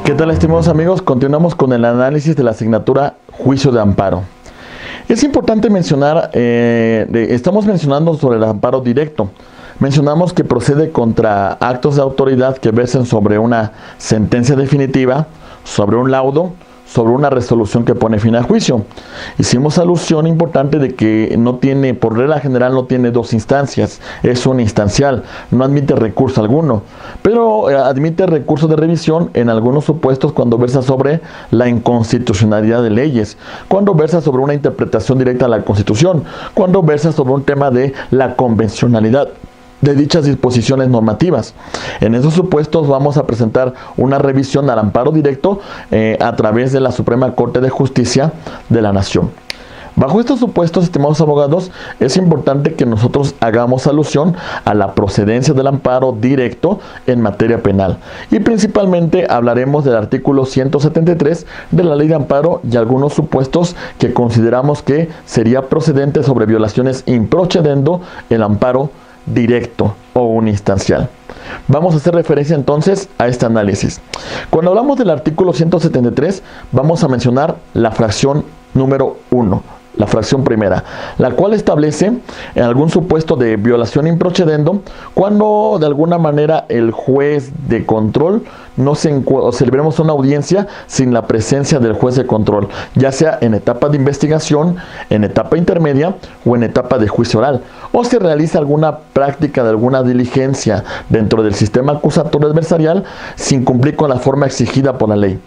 ¿Qué tal, estimados amigos? Continuamos con el análisis de la asignatura Juicio de Amparo. Es importante mencionar, estamos mencionando sobre el amparo directo. Mencionamos que procede contra actos de autoridad que versen sobre una sentencia definitiva, sobre un laudo, sobre una resolución que pone fin a juicio. Hicimos alusión importante de que no tiene, por regla general, no tiene dos instancias, es unistancial, no admite recurso alguno, pero admite recurso de revisión en algunos supuestos cuando versa sobre la inconstitucionalidad de leyes, cuando versa sobre una interpretación directa de la Constitución, cuando versa sobre un tema de la convencionalidad de dichas disposiciones normativas. En esos supuestos vamos a presentar una revisión al amparo directo a través de la Suprema Corte de Justicia de la Nación. Bajo estos supuestos, estimados abogados, es importante que nosotros hagamos alusión a la procedencia del amparo directo en materia penal. Y principalmente hablaremos del artículo 173 de la Ley de Amparo y algunos supuestos que consideramos que sería procedente sobre violaciones in procedendo el amparo directo o unistancial. Vamos a hacer referencia entonces a este análisis. Cuando hablamos del artículo 173, vamos a mencionar la fracción número 1, la fracción primera, la cual establece en algún supuesto de violación in procedendo cuando de alguna manera el juez de control no celebremos una audiencia sin la presencia del juez de control, ya sea en etapa de investigación, en etapa intermedia o en etapa de juicio oral, o se realiza alguna práctica de alguna diligencia dentro del sistema acusatorio adversarial sin cumplir con la forma exigida por la ley.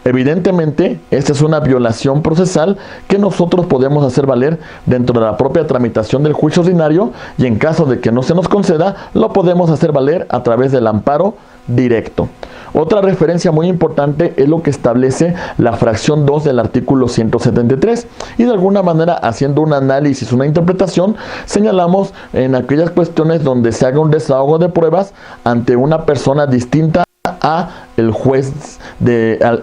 Evidentemente, esta es una violación procesal que nosotros podemos hacer valer dentro de la propia tramitación del juicio ordinario, y en caso de que no se nos conceda, lo podemos hacer valer a través del amparo directo. Otra referencia muy importante es lo que establece la fracción 2 del artículo 173, y de alguna manera, haciendo un análisis, una interpretación, señalamos en aquellas cuestiones donde se haga un desahogo de pruebas ante una persona distinta a el juez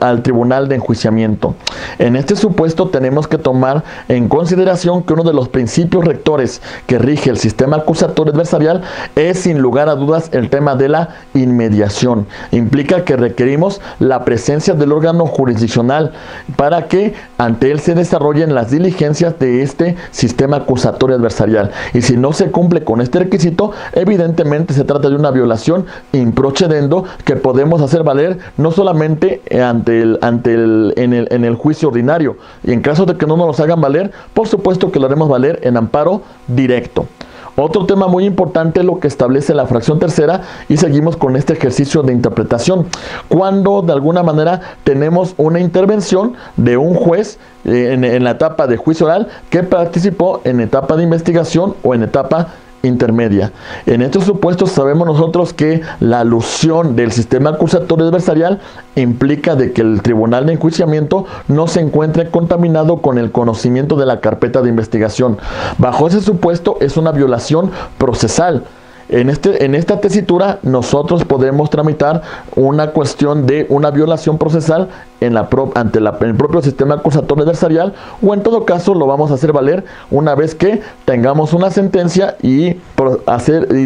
al tribunal de enjuiciamiento. En este supuesto tenemos que tomar en consideración que uno de los principios rectores que rige el sistema acusatorio adversarial es sin lugar a dudas el tema de la inmediación. Implica que requerimos la presencia del órgano jurisdiccional para que ante él se desarrollen las diligencias de este sistema acusatorio adversarial, y si no se cumple con este requisito, evidentemente se trata de una violación in procedendo que podemos hacer valer no solamente en el juicio ordinario, y en caso de que no nos los hagan valer, por supuesto que lo haremos valer en amparo directo. Otro tema muy importante es lo que establece la fracción tercera, y seguimos con este ejercicio de interpretación. Cuando de alguna manera tenemos una intervención de un juez en la etapa de juicio oral que participó en etapa de investigación o en etapa intermedia. En estos supuestos sabemos nosotros que la alusión del sistema acusatorio adversarial implica de que el tribunal de enjuiciamiento no se encuentre contaminado con el conocimiento de la carpeta de investigación. Bajo ese supuesto es una violación procesal. En esta tesitura nosotros podemos tramitar una cuestión de una violación procesal ante el propio sistema acusatorio adversarial, o en todo caso lo vamos a hacer valer una vez que tengamos una sentencia y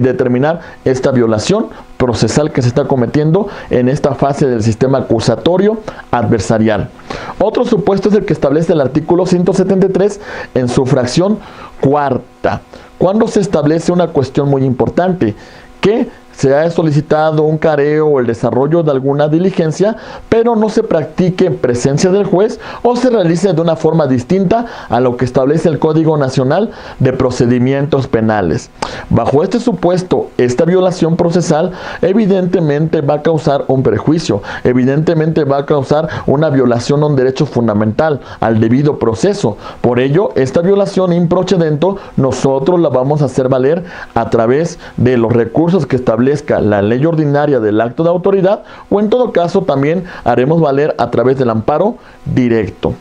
determinar esta violación procesal que se está cometiendo en esta fase del sistema acusatorio adversarial. Otro supuesto es el que establece el artículo 173 en su fracción cuarta, cuando se establece una cuestión muy importante, que se ha solicitado un careo o el desarrollo de alguna diligencia, pero no se practique en presencia del juez o se realice de una forma distinta a lo que establece el Código Nacional de Procedimientos Penales. Bajo este supuesto, esta violación procesal evidentemente va a causar un perjuicio, evidentemente va a causar una violación a un derecho fundamental, al debido proceso. Por ello, esta violación in procedendo nosotros la vamos a hacer valer a través de los recursos que establece establezca la ley ordinaria del acto de autoridad, o en todo caso también haremos valer a través del amparo directo.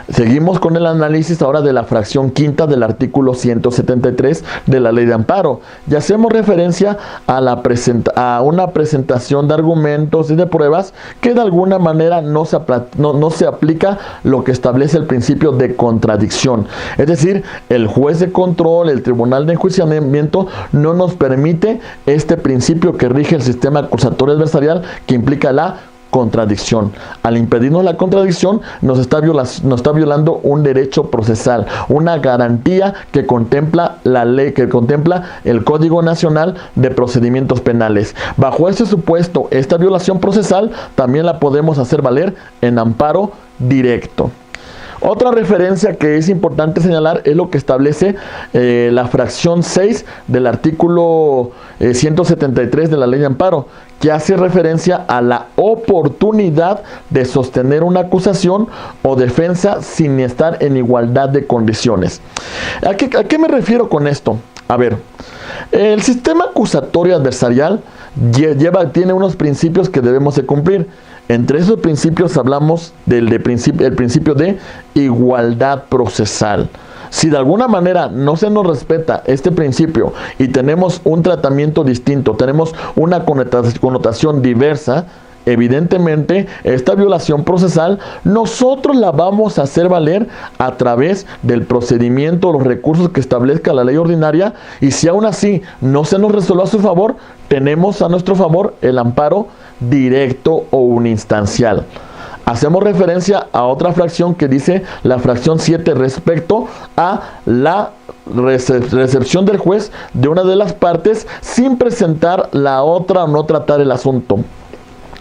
Seguimos con el análisis ahora de la fracción quinta del artículo 173 de la Ley de Amparo, y hacemos referencia a una presentación de argumentos y de pruebas que de alguna manera no se aplica lo que establece el principio de contradicción. Es decir, el juez de control, el tribunal de enjuiciamiento, no nos permite este principio que rige el sistema acusatorio adversarial, que implica la contradicción. Al impedirnos la contradicción, nos está violando un derecho procesal, una garantía que contempla la ley, que contempla el Código Nacional de Procedimientos Penales. Bajo este supuesto, esta violación procesal también la podemos hacer valer en amparo directo. Otra referencia que es importante señalar es lo que establece la fracción 6 del artículo 173 de la Ley de Amparo, que hace referencia a la oportunidad de sostener una acusación o defensa sin estar en igualdad de condiciones. ¿A qué me refiero con esto? A ver, el sistema acusatorio adversarial tiene unos principios que debemos de cumplir. Entre esos principios hablamos el principio de igualdad procesal. Si de alguna manera no se nos respeta este principio y tenemos un tratamiento distinto, tenemos una connotación diversa, evidentemente esta violación procesal nosotros la vamos a hacer valer a través del procedimiento, los recursos que establezca la ley ordinaria, y si aún así no se nos resuelve a su favor, tenemos a nuestro favor el amparo directo o uninstancial. Hacemos referencia a otra fracción que dice la fracción 7 respecto a la recepción del juez de una de las partes sin presentar la otra o no tratar el asunto.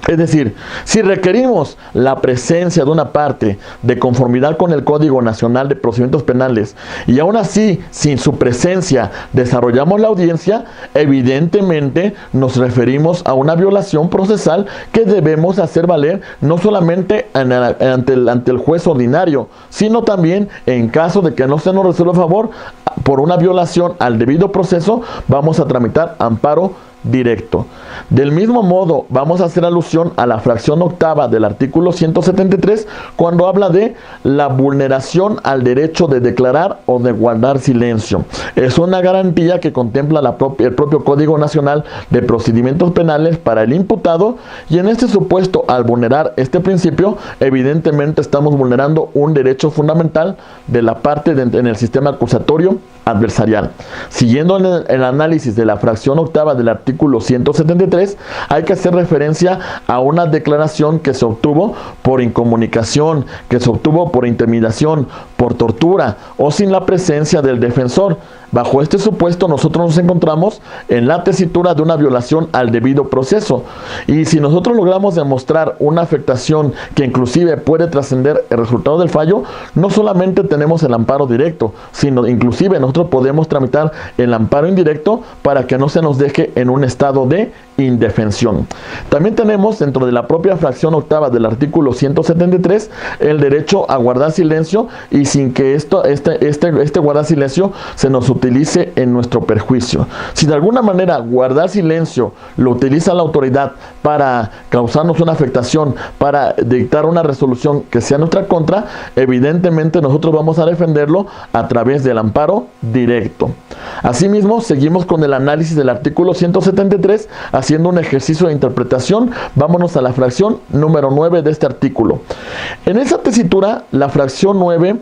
Es decir, si requerimos la presencia de una parte de conformidad con el Código Nacional de Procedimientos Penales y aún así sin su presencia desarrollamos la audiencia, evidentemente nos referimos a una violación procesal que debemos hacer valer no solamente ante el juez ordinario, sino también en caso de que no se nos resuelva a favor por una violación al debido proceso, vamos a tramitar amparo directo. Del mismo modo, vamos a hacer alusión a la fracción octava del artículo 173 cuando habla de la vulneración al derecho de declarar o de guardar silencio. Es una garantía que contempla el propio Código Nacional de Procedimientos Penales para el imputado, y en este supuesto, al vulnerar este principio, evidentemente estamos vulnerando un derecho fundamental de la parte en el sistema acusatorio adversarial. Siguiendo en el análisis de la fracción octava del artículo 173, hay que hacer referencia a una declaración que se obtuvo por incomunicación, que se obtuvo por intimidación, por tortura o sin la presencia del defensor. Bajo este supuesto nosotros nos encontramos en la tesitura de una violación al debido proceso, y si nosotros logramos demostrar una afectación que inclusive puede trascender el resultado del fallo, no solamente tenemos el amparo directo, sino inclusive nosotros podemos tramitar el amparo indirecto para que no se nos deje en un estado de indefensión. También tenemos dentro de la propia fracción octava del artículo 173 el derecho a guardar silencio, y sin que este guardar silencio se nos utilice en nuestro perjuicio. Si de alguna manera guardar silencio lo utiliza la autoridad para causarnos una afectación, para dictar una resolución que sea nuestra contra, evidentemente nosotros vamos a defenderlo a través del amparo directo. Asimismo, seguimos con el análisis del artículo 173, haciendo un ejercicio de interpretación. Vámonos a la fracción número 9 de este artículo. En esa tesitura, la fracción 9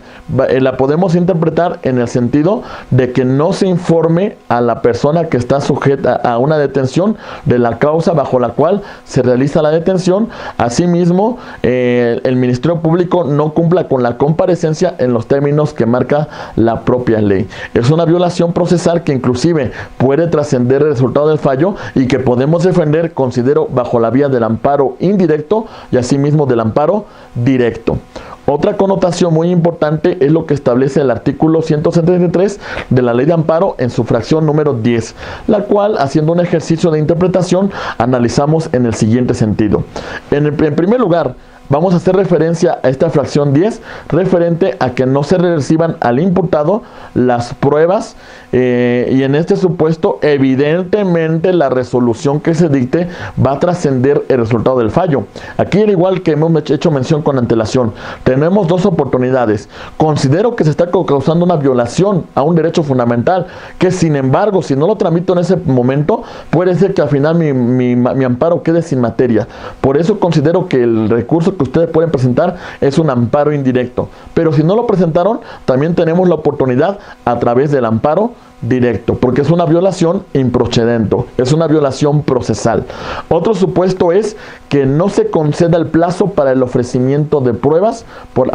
la podemos interpretar en el sentido de que no se informe a la persona que está sujeta a una detención de la causa bajo la cual se realiza la detención. Asimismo, el Ministerio Público no cumpla con la comparecencia en los términos que marca la propia ley. Es una violación procesal que inclusive puede trascender el resultado del fallo y que podemos defender, considero, bajo la vía del amparo indirecto y asimismo del amparo directo. Otra connotación muy importante es lo que establece el artículo 173 de la Ley de Amparo en su fracción número 10, la cual, haciendo un ejercicio de interpretación, analizamos en el siguiente sentido. En primer lugar, vamos a hacer referencia a esta fracción 10 referente a que no se reciban al imputado las pruebas y en este supuesto evidentemente la resolución que se dicte va a trascender el resultado del fallo. Aquí, al igual que hemos hecho mención con antelación, tenemos dos oportunidades. Considero que se está causando una violación a un derecho fundamental, que sin embargo, si no lo tramito en ese momento, puede ser que al final mi amparo quede sin materia. Por eso considero que el recurso que ustedes pueden presentar es un amparo indirecto. Pero si no lo presentaron, también tenemos la oportunidad a través del amparo directo, porque es una violación improcedente, es una violación procesal. Otro supuesto es que no se conceda el plazo para el ofrecimiento de pruebas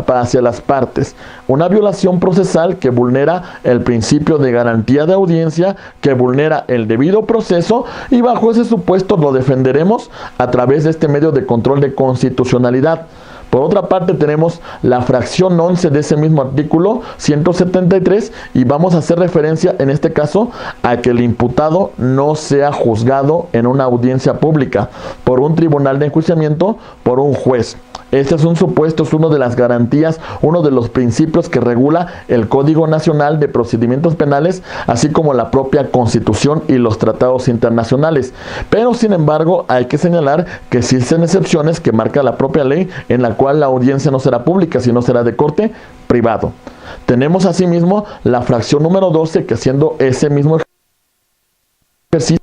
hacia las partes. Una violación procesal que vulnera el principio de garantía de audiencia, que vulnera el debido proceso, y bajo ese supuesto lo defenderemos a través de este medio de control de constitucionalidad. Por otra parte, tenemos la fracción 11 de ese mismo artículo 173 y vamos a hacer referencia en este caso a que el imputado no sea juzgado en una audiencia pública por un tribunal de enjuiciamiento, por un juez. Este es un supuesto, es una de las garantías, uno de los principios que regula el Código Nacional de Procedimientos Penales, así como la propia Constitución y los tratados internacionales. Pero, sin embargo, hay que señalar que existen excepciones que marca la propia ley, en la cual la audiencia no será pública, sino será de corte privado. Tenemos asimismo la fracción número 12, que haciendo ese mismo ejercicio,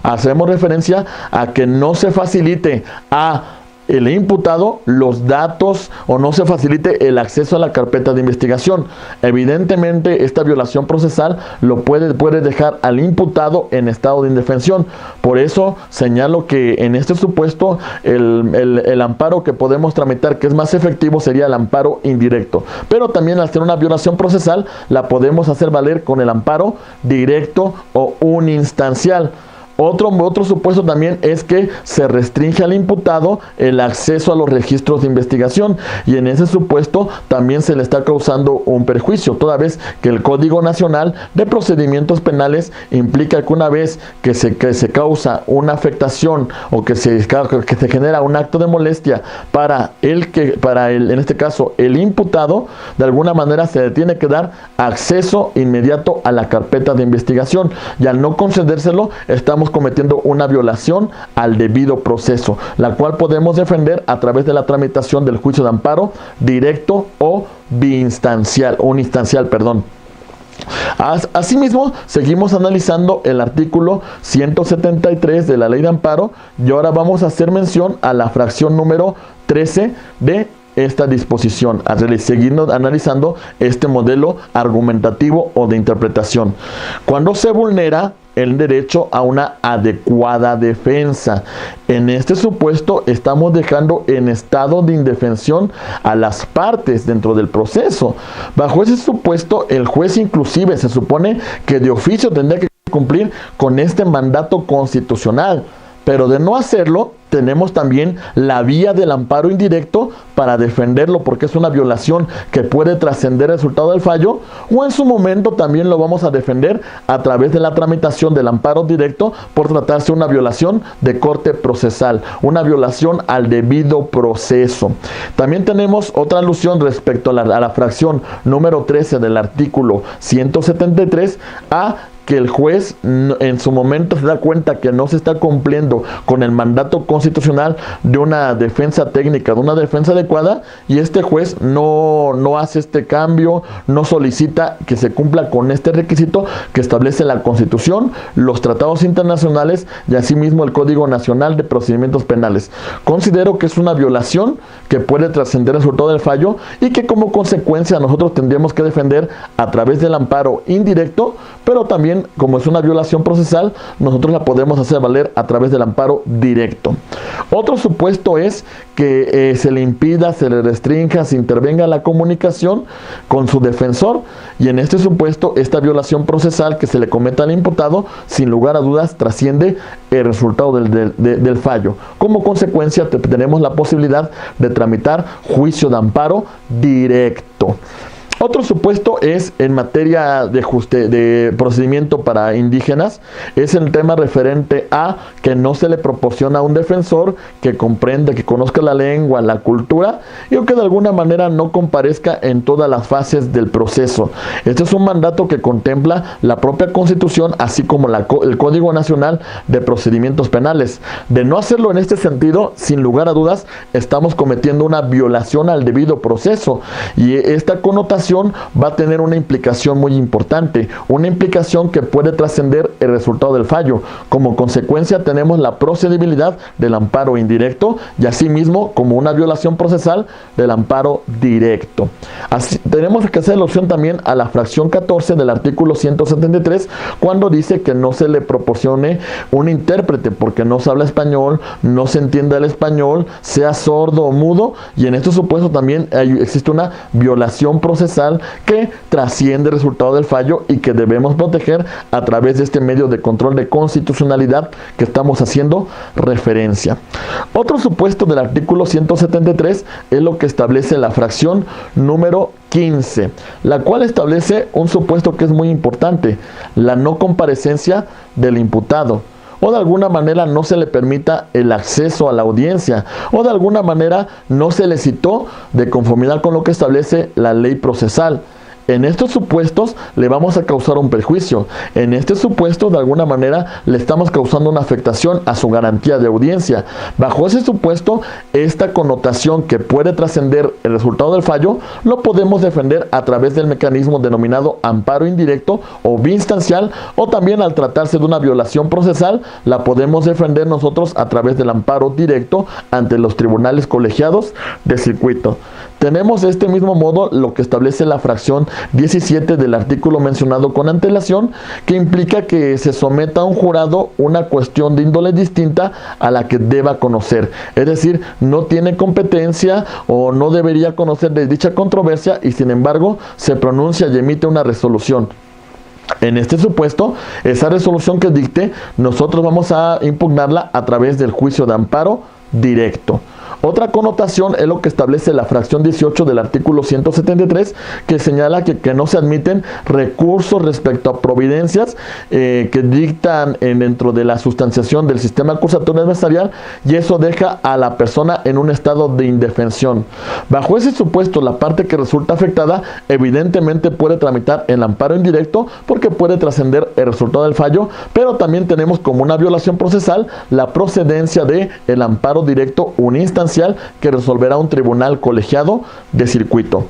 hacemos referencia a que no se facilite a el imputado los datos o no se facilite el acceso a la carpeta de investigación. Evidentemente esta violación procesal lo puede dejar al imputado en estado de indefensión. Por eso señalo que en este supuesto el amparo que podemos tramitar, que es más efectivo, sería el amparo indirecto. Pero también al ser una violación procesal la podemos hacer valer con el amparo directo o uninstancial. Otro supuesto también es que se restringe al imputado el acceso a los registros de investigación, y en ese supuesto también se le está causando un perjuicio, toda vez que el Código Nacional de Procedimientos Penales implica que una vez que se causa una afectación o que se genera un acto de molestia para en este caso el imputado, de alguna manera se le tiene que dar acceso inmediato a la carpeta de investigación, y al no concedérselo estamos cometiendo una violación al debido proceso, la cual podemos defender a través de la tramitación del juicio de amparo directo o uninstancial. Asimismo, seguimos analizando el artículo 173 de la Ley de Amparo, y ahora vamos a hacer mención a la fracción número 13 de esta disposición, siguiendo analizando este modelo argumentativo o de interpretación. Cuando se vulnera el derecho a una adecuada defensa, en este supuesto estamos dejando en estado de indefensión a las partes dentro del proceso. Bajo ese supuesto, el juez inclusive se supone que de oficio tendría que cumplir con este mandato constitucional, pero de no hacerlo, tenemos también la vía del amparo indirecto para defenderlo, porque es una violación que puede trascender el resultado del fallo, o en su momento también lo vamos a defender a través de la tramitación del amparo directo por tratarse de una violación de corte procesal, una violación al debido proceso. También tenemos otra alusión respecto a la fracción número 13 del artículo 173 a que el juez en su momento se da cuenta que no se está cumpliendo con el mandato constitucional de una defensa técnica, de una defensa adecuada, y este juez no hace este cambio, no solicita que se cumpla con este requisito que establece la Constitución, los tratados internacionales y asimismo el Código Nacional de Procedimientos Penales. Considero que es una violación que puede trascender el resultado del fallo y que como consecuencia nosotros tendríamos que defender a través del amparo indirecto, pero también, como es una violación procesal, nosotros la podemos hacer valer a través del amparo directo. Otro supuesto es que se le impida, se le restrinja, se intervenga la comunicación con su defensor, y en este supuesto esta violación procesal que se le cometa al imputado, sin lugar a dudas trasciende el resultado del fallo. Como consecuencia tenemos la posibilidad de tramitar juicio de amparo directo. Otro supuesto es en materia de procedimiento para indígenas, es el tema referente a que no se le proporciona a un defensor que comprenda, que conozca la lengua, la cultura y que de alguna manera no comparezca en todas las fases del proceso. Este es un mandato que contempla la propia Constitución, así como el Código Nacional de Procedimientos Penales. De no hacerlo en este sentido, sin lugar a dudas, estamos cometiendo una violación al debido proceso y esta connotación va a tener una implicación muy importante, una implicación que puede trascender el resultado del fallo. Como consecuencia tenemos la procedibilidad del amparo indirecto y asimismo como una violación procesal del amparo directo. Así, tenemos que hacer alusión también a la fracción 14 del artículo 173 cuando dice que no se le proporcione un intérprete porque no se habla español, no se entiende el español, sea sordo o mudo, y en estos supuestos también existe una violación procesal que trasciende el resultado del fallo y que debemos proteger a través de este medio de control de constitucionalidad que estamos haciendo referencia. Otro supuesto del artículo 173 es lo que establece la fracción número 15, la cual establece un supuesto que es muy importante, la no comparecencia del imputado, o de alguna manera no se le permita el acceso a la audiencia, o de alguna manera no se le citó de conformidad con lo que establece la ley procesal. En estos supuestos le vamos a causar un perjuicio. En este supuesto, de alguna manera, le estamos causando una afectación a su garantía de audiencia. Bajo ese supuesto, esta connotación que puede trascender el resultado del fallo, lo podemos defender a través del mecanismo denominado amparo indirecto o biinstancial, o también al tratarse de una violación procesal, la podemos defender nosotros a través del amparo directo ante los tribunales colegiados de circuito. Tenemos de este mismo modo lo que establece la fracción 17 del artículo mencionado con antelación, que implica que se someta a un jurado una cuestión de índole distinta a la que deba conocer. Es decir, no tiene competencia o no debería conocer de dicha controversia y sin embargo se pronuncia y emite una resolución. En este supuesto, esa resolución que dicte, nosotros vamos a impugnarla a través del juicio de amparo directo. Otra connotación es lo que establece la fracción 18 del artículo 173, que señala que no se admiten recursos respecto a providencias que dictan dentro de la sustanciación del sistema acusatorio adversarial, y eso deja a la persona en un estado de indefensión. Bajo ese supuesto, la parte que resulta afectada evidentemente puede tramitar el amparo indirecto porque puede trascender el resultado del fallo, pero también tenemos como una violación procesal la procedencia de el amparo directo uninstancial que resolverá un tribunal colegiado de circuito.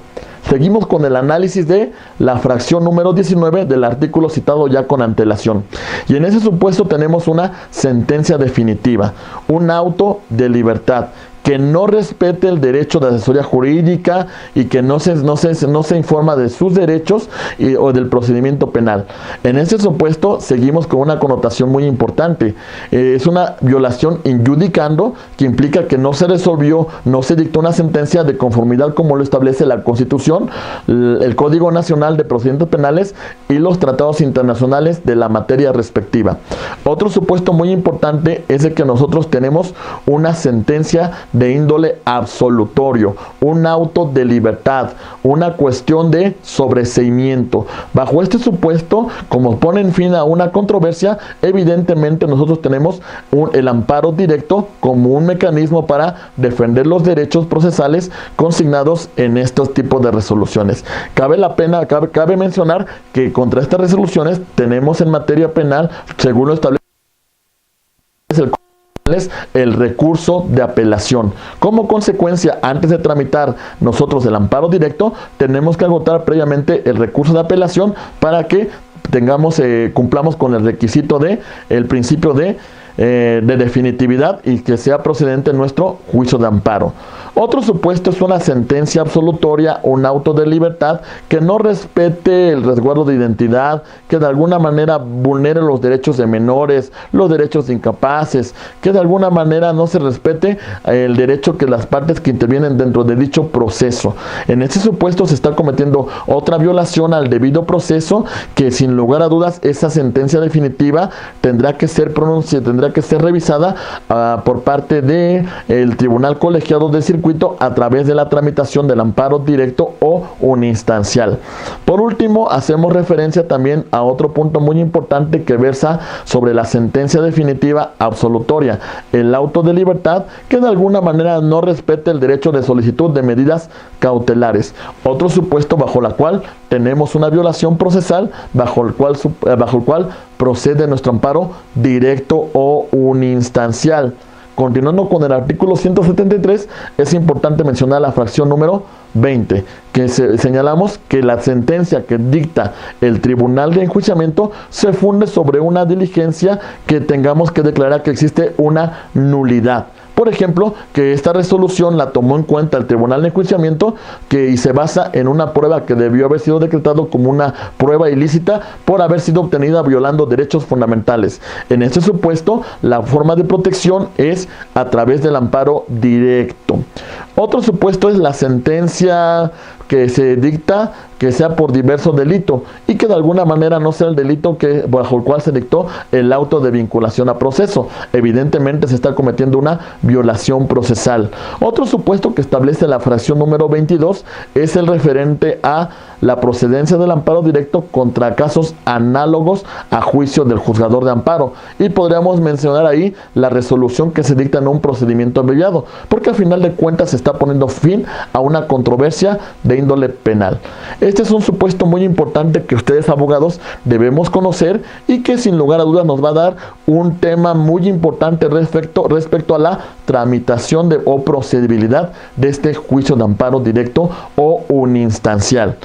Seguimos con el análisis de la fracción número 19 del artículo citado ya con antelación. Y en ese supuesto tenemos una sentencia definitiva, un auto de libertad que no respete el derecho de asesoría jurídica y que no se informa de sus derechos o del procedimiento penal. En este supuesto seguimos con una connotación muy importante. Es una violación in judicando, que implica que no se resolvió, no se dictó una sentencia de conformidad como lo establece la Constitución, el Código Nacional de Procedimientos Penales y los tratados internacionales de la materia respectiva. Otro supuesto muy importante es de que nosotros tenemos una sentencia de índole absolutorio, un auto de libertad, una cuestión de sobreseimiento. Bajo este supuesto, como ponen fin a una controversia, evidentemente nosotros tenemos el amparo directo como un mecanismo para defender los derechos procesales consignados en estos tipos de resoluciones. Cabe mencionar que contra estas resoluciones tenemos en materia penal, según lo establece el recurso de apelación. Como consecuencia, antes de tramitar nosotros el amparo directo, tenemos que agotar previamente el recurso de apelación para que cumplamos con el requisito de el principio de definitividad y que sea procedente nuestro juicio de amparo. Otro supuesto es una sentencia absolutoria, un auto de libertad que no respete el resguardo de identidad, que de alguna manera vulnere los derechos de menores, los derechos de incapaces, que de alguna manera no se respete el derecho que las partes que intervienen dentro de dicho proceso. En este supuesto se está cometiendo otra violación al debido proceso, que sin lugar a dudas esa sentencia definitiva tendrá que ser revisada por parte del Tribunal Colegiado de Circuito circuito a través de la tramitación del amparo directo o uninstancial. Por último, hacemos referencia también a otro punto muy importante que versa sobre la sentencia definitiva absolutoria, el auto de libertad que de alguna manera no respete el derecho de solicitud de medidas cautelares, otro supuesto bajo la cual tenemos una violación procesal bajo el cual procede nuestro amparo directo o uninstancial. Continuando con el artículo 173, es importante mencionar la fracción número 20, que señalamos que la sentencia que dicta el tribunal de enjuiciamiento se funde sobre una diligencia que tengamos que declarar que existe una nulidad. Por ejemplo, que esta resolución la tomó en cuenta el Tribunal de Enjuiciamiento y se basa en una prueba que debió haber sido decretado como una prueba ilícita por haber sido obtenida violando derechos fundamentales. En este supuesto, la forma de protección es a través del amparo directo. Otro supuesto es la sentencia que se dicta que sea por diverso delito y que de alguna manera no sea el delito bajo el cual se dictó el auto de vinculación a proceso. Evidentemente se está cometiendo una violación procesal. Otro supuesto que establece la fracción número 22 es el referente a la procedencia del amparo directo contra casos análogos a juicio del juzgador de amparo, y podríamos mencionar ahí la resolución que se dicta en un procedimiento abreviado, porque al final de cuentas se está poniendo fin a una controversia de índole penal. Este es un supuesto muy importante que ustedes, abogados, debemos conocer y que sin lugar a dudas nos va a dar un tema muy importante respecto a la tramitación o procedibilidad de este juicio de amparo directo o uninstancial.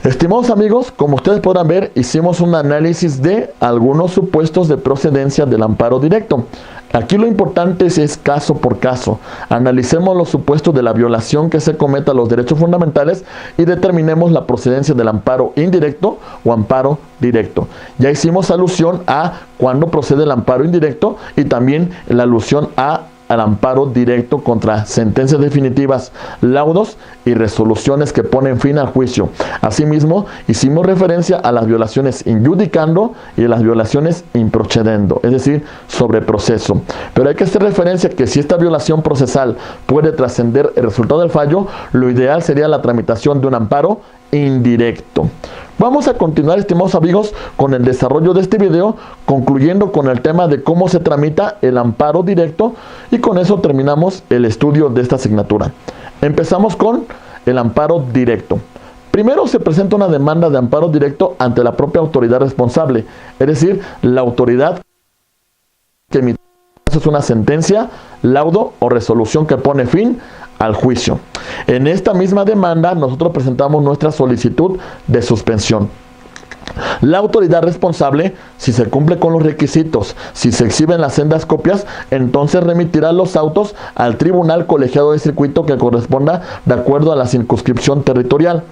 Estimados amigos, como ustedes podrán ver, hicimos un análisis de algunos supuestos de procedencia del amparo directo. Aquí lo importante es caso por caso. Analicemos los supuestos de la violación que se cometa a los derechos fundamentales y determinemos la procedencia del amparo indirecto o amparo directo. Ya hicimos alusión a cuándo procede el amparo indirecto y también la alusión al amparo directo contra sentencias definitivas, laudos y resoluciones que ponen fin al juicio. Asimismo, hicimos referencia a las violaciones in judicando y las violaciones in procedendo, es decir, sobre proceso. Pero hay que hacer referencia que si esta violación procesal puede trascender el resultado del fallo, lo ideal sería la tramitación de un amparo indirecto. Vamos a continuar, estimados amigos, con el desarrollo de este video, concluyendo con el tema de cómo se tramita el amparo directo, y con eso terminamos el estudio de esta asignatura. Empezamos con el amparo directo. Primero se presenta una demanda de amparo directo ante la propia autoridad responsable, es decir, la autoridad que emite una sentencia, laudo o resolución que pone fin al juicio. En esta misma demanda nosotros presentamos nuestra solicitud de suspensión. La autoridad responsable, si se cumple con los requisitos, si se exhiben las sendas copias, entonces remitirá los autos al tribunal colegiado de circuito que corresponda de acuerdo a la circunscripción territorial.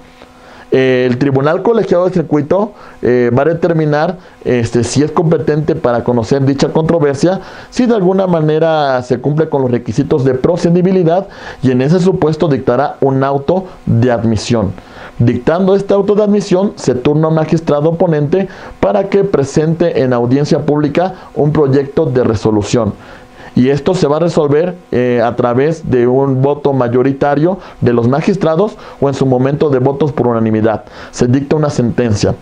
El tribunal colegiado de circuito va a determinar si es competente para conocer dicha controversia, si de alguna manera se cumple con los requisitos de procedibilidad, y en ese supuesto dictará un auto de admisión. Dictando este auto de admisión, se turna a un magistrado ponente para que presente en audiencia pública un proyecto de resolución. Y esto se va a resolver a través de un voto mayoritario de los magistrados o en su momento de votos por unanimidad. Se dicta una sentencia.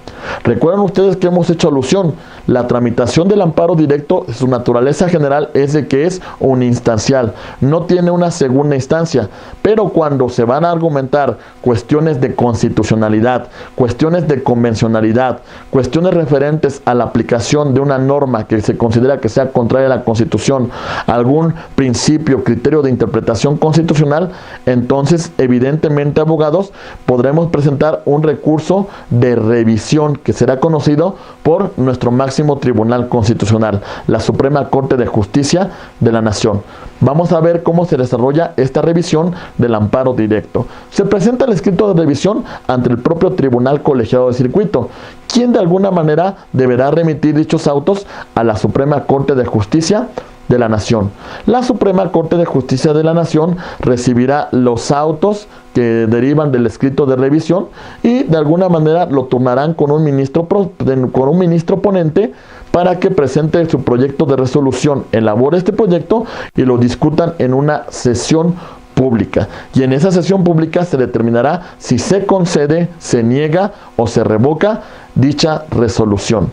Recuerden ustedes que hemos hecho alusión. La tramitación del amparo directo, su naturaleza general es de que es uninstancial. No tiene una segunda instancia. Pero cuando se van a argumentar cuestiones de constitucionalidad, cuestiones de convencionalidad, cuestiones referentes a la aplicación de una norma que se considera que sea contraria a la Constitución, algún principio, criterio de interpretación constitucional, entonces evidentemente, abogados, podremos presentar un recurso de revisión que será conocido por nuestro máximo tribunal constitucional, la Suprema Corte de Justicia de la Nación. Vamos a ver cómo se desarrolla esta revisión del amparo directo. Se presenta el escrito de revisión ante el propio tribunal colegiado de circuito, quien de alguna manera deberá remitir dichos autos a la Suprema Corte de Justicia de la Nación. La Suprema Corte de Justicia de la Nación recibirá los autos que derivan del escrito de revisión y de alguna manera lo turnarán con un ministro ponente para que presente su proyecto de resolución, elabore este proyecto y lo discutan en una sesión pública. Y en esa sesión pública se determinará si se concede, se niega o se revoca dicha resolución.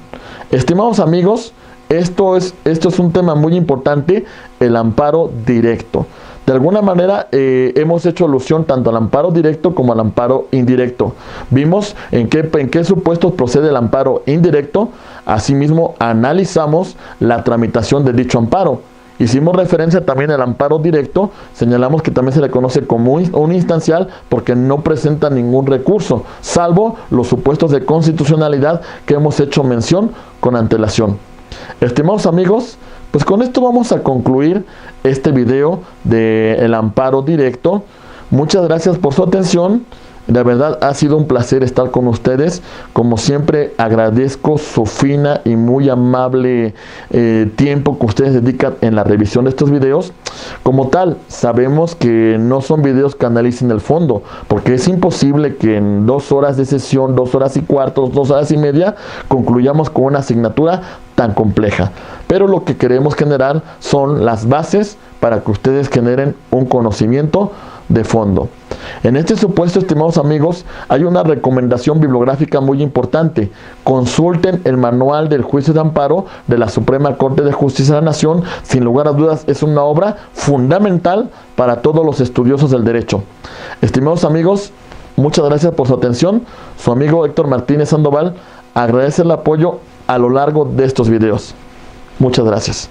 Estimados amigos, esto es un tema muy importante, el amparo directo. De alguna manera hemos hecho alusión tanto al amparo directo como al amparo indirecto. Vimos en qué supuestos procede el amparo indirecto. Asimismo, analizamos la tramitación de dicho amparo. Hicimos referencia también al amparo directo, señalamos que también se le conoce como un instancial porque no presenta ningún recurso, salvo los supuestos de constitucionalidad que hemos hecho mención con antelación. Estimados amigos, pues con esto vamos a concluir este video del amparo directo. Muchas gracias por su atención. De verdad ha sido un placer estar con ustedes. Como siempre agradezco su fina y muy amable tiempo que ustedes dedican en la revisión de estos videos. Como tal, sabemos que no son videos que analicen el fondo, porque es imposible que en 2 horas de sesión, 2 horas y cuarto, 2 horas y media, concluyamos con una asignatura tan compleja. Pero lo que queremos generar son las bases para que ustedes generen un conocimiento de fondo. En este supuesto, estimados amigos, hay una recomendación bibliográfica muy importante. Consulten el manual del juicio de amparo de la Suprema Corte de Justicia de la Nación. Sin lugar a dudas, es una obra fundamental para todos los estudiosos del derecho. Estimados amigos, muchas gracias por su atención. Su amigo Héctor Martínez Sandoval agradece el apoyo a lo largo de estos videos. Muchas gracias.